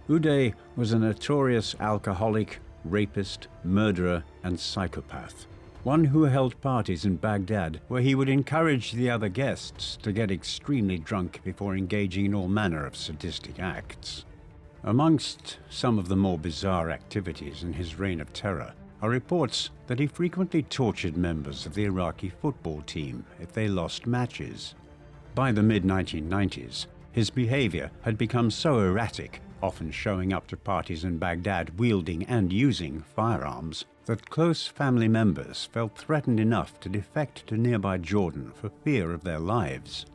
Uday was a notorious alcoholic, rapist, murderer, and psychopath. One who held parties in Baghdad where he would encourage the other guests to get extremely drunk before engaging in all manner of sadistic acts. Amongst some of the more bizarre activities in his reign of terror are reports that he frequently tortured members of the Iraqi football team if they lost matches. By the mid-1990s, his behavior had become so erratic, often showing up to parties in Baghdad wielding and using firearms, that close family members felt threatened enough to defect to nearby Jordan for fear of their lives.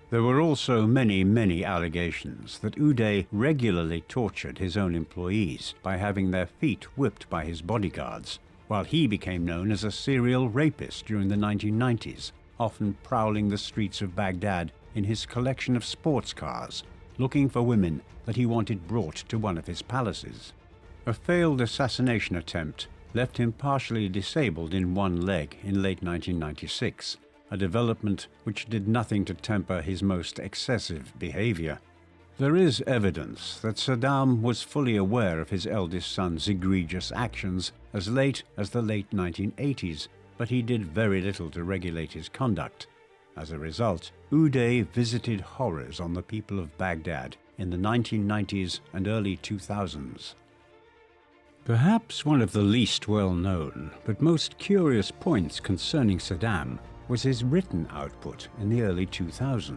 There were also many allegations that Uday regularly tortured his own employees by having their feet whipped by his bodyguards, while he became known as a serial rapist during the 1990s, often prowling the streets of Baghdad in his collection of sports cars, looking for women that he wanted brought to one of his palaces. A failed assassination attempt left him partially disabled in one leg in late 1996, a development which did nothing to temper his most excessive behavior. There is evidence that Saddam was fully aware of his eldest son's egregious actions as late as the late 1980s, but he did very little to regulate his conduct. As a result, Uday visited horrors on the people of Baghdad in the 1990s and early 2000s. Perhaps one of the least well-known but most curious points concerning Saddam was his written output in the early 2000s.